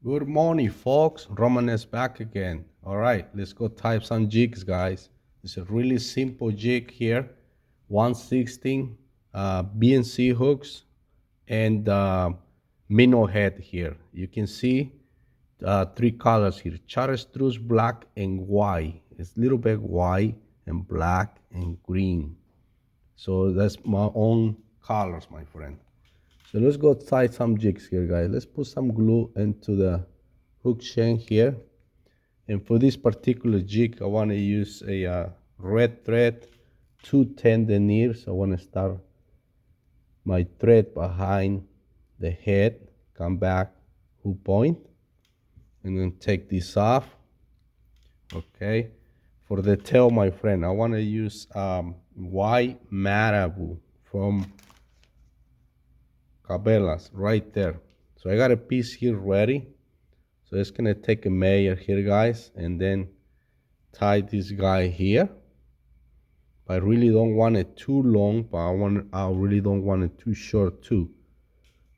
Good morning, folks. Roman is back again. All right, let's go type some jigs, guys. It's a really simple jig here. 116 BNC hooks and minnow head here. You can see three colors here: chartreuse, black, and white. It's a little bit white and black and green. So that's my own colors, my friend. So let's go tie some jigs here, guys. Let's put some glue into the hook shank here. And for this particular jig, I want to use a red thread, 210 denier. So I want to start my thread behind the head, come back, hook point, and then take this off. Okay. For the tail, my friend, I want to use white marabou from Cabela's right there. So I got a piece here ready. So it's gonna take a measure here, guys, and then tie this guy here. I really don't want it too long, but I really don't want it too short too.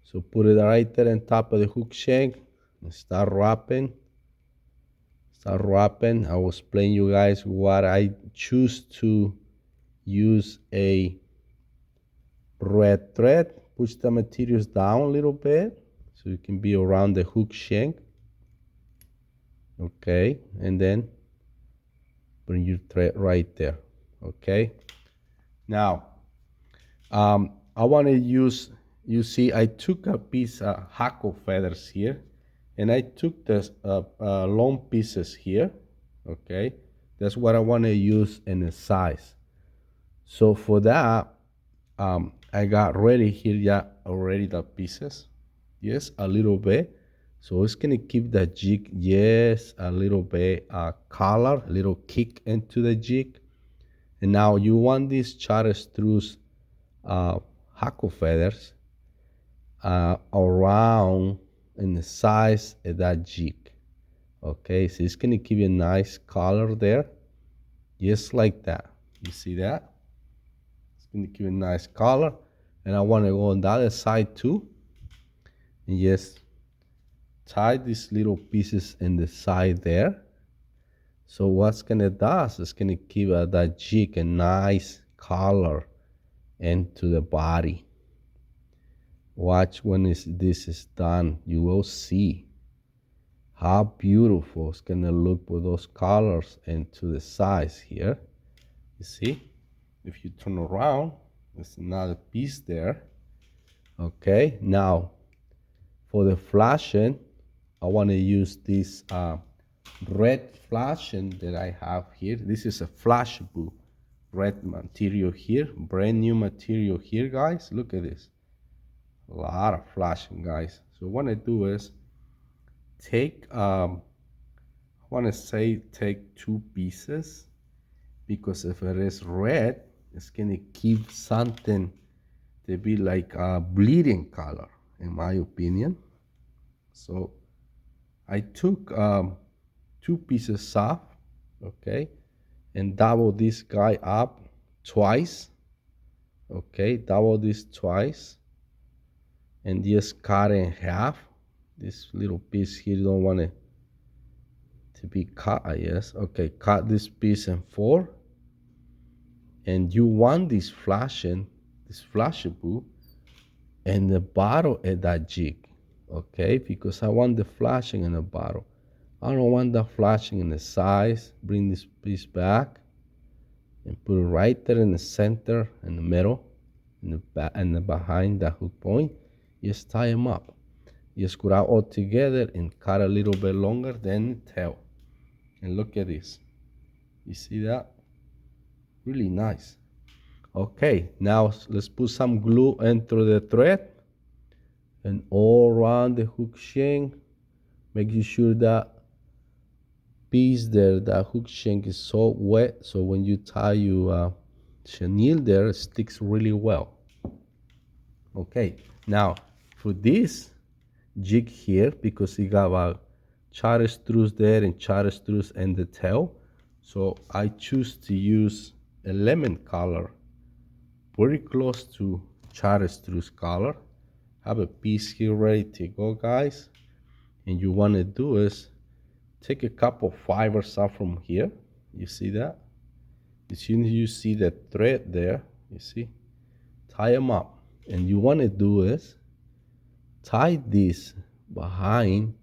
So put it right there on top of the hook shank and start wrapping. Start wrapping. I will explain you guys what I choose to use a red thread. Push the materials down a little bit so it can be around the hook shank. Okay, and then bring your thread right there. Okay, now I want to use, you see, I took a piece of hackle feathers here, and I took the long pieces here. Okay, that's what I want to use in the size. So for that, I got ready here, yeah, already the pieces. Yes, a little bit. So it's gonna give the jig, yes, a little bit color, a little kick into the jig. And now you want these chartreuse hackle feathers around in the size of that jig. Okay, so it's gonna give you a nice color there, just like that. You see that? It's gonna give you a nice color. And I want to go on the other side too. And just tie these little pieces in the side there. So what's gonna do is it's gonna give that jig a nice color into the body. Watch when this is done, you will see how beautiful it's gonna look with those colors into the sides here. You see, if you turn around, there's another piece there. Okay, now for the flashing, I want to use this red flashing that I have here. This is a flash blue red material here, brand new material here, guys. Look at this, a lot of flashing, guys. So what I do is take I want to say take two pieces, because if it is red, it's gonna give something to be like a bleeding color, in my opinion. So I took two pieces off, okay, and double this guy up twice. Okay, double this twice, and just cut it in half. This little piece here, you don't want it to be cut, I guess. Okay, cut this piece in four, and you want this flashable in the bottom of that jig. Okay, because I want the flashing in the bottom. I don't want the flashing in the sides. Bring this piece back and put it right there in the center, in the middle, in the back, and the behind the hook point. Just tie them up. Just put out all together and cut a little bit longer than the tail. And look at this. You see that? Really nice. Okay, now let's put some glue into the thread and all around the hook shank, making sure that piece there, that hook shank is so wet, so when you tie your chenille there, it sticks really well. Okay, now for this jig here, because it got a chartreuse there and chartreuse in the tail, so I choose to use a lemon color, very close to chartreuse color. Have a piece here ready to go, guys. And you want to do is take a couple fibers out from here. You see that? As soon as you see the thread there, you see, tie them up. And you want to do is tie this behind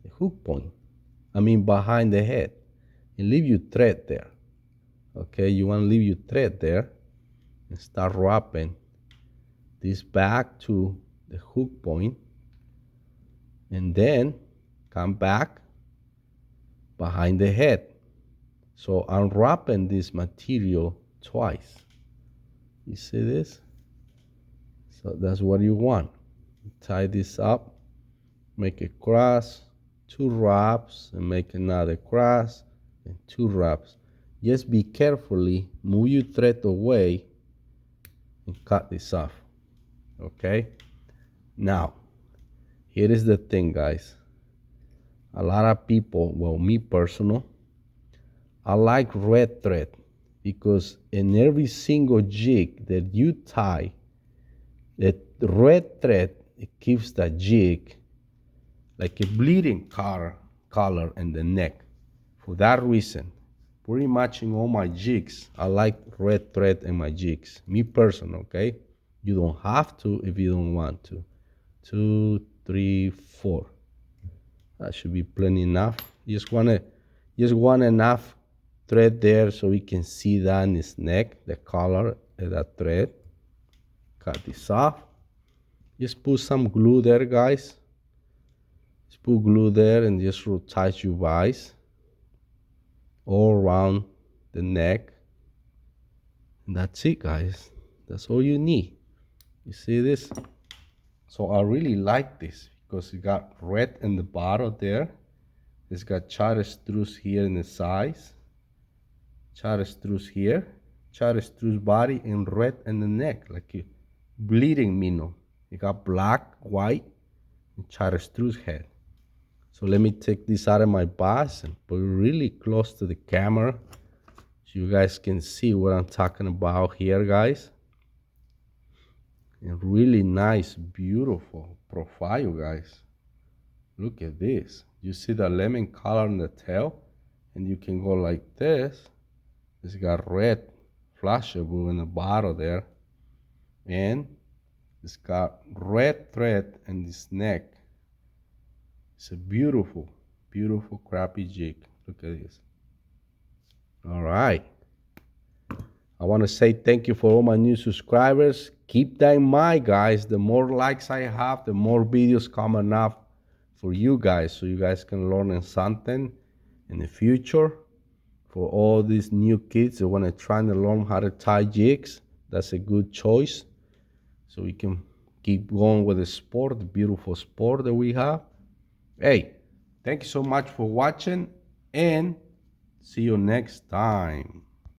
the hook point. Behind the head, and leave your thread there. Okay, you want to leave your thread there and start wrapping this back to the hook point, and then come back behind the head. So I'm wrapping this material twice. You see this? So that's what you want. Tie this up, make a cross, 2 wraps, and make another cross, and 2 wraps. Just be carefully, move your thread away, and cut this off. Okay? Now, here is the thing, guys. A lot of people, well, me personal, I like red thread because in every single jig that you tie, the red thread, it gives the jig like a bleeding color in the neck. For that reason, pretty much in all my jigs, I like red thread in my jigs. Me personal, okay? You don't have to if you don't want to. 2, 3, 4. That should be plenty enough. Just want enough thread there so we can see that in his neck, the color of that thread. Cut this off. Just put some glue there, guys. Just put glue there and just tight your vise all around the neck. And that's it, guys. That's all you need. You see this? So I really like this because it got red in the bottom there. It's got chartreuse here in the sides, chartreuse here, chartreuse body, and red in the neck, like a bleeding minnow. It got black, white, and chartreuse head. So let me take this out of my box and put it really close to the camera so you guys can see what I'm talking about here, guys. And really nice, beautiful profile, guys. Look at this. You see the lemon color in the tail? And you can go like this. It's got red flashable in the bottom there. And it's got red thread in this neck. It's a beautiful, beautiful crappie jig. Look at this. All right. I want to say thank you for all my new subscribers. Keep that in mind, guys. The more likes I have, the more videos coming up for you guys, so you guys can learn something in the future. For all these new kids that want to try to learn how to tie jigs, that's a good choice. So we can keep going with the sport, the beautiful sport that we have. Hey, thank you so much for watching, and see you next time.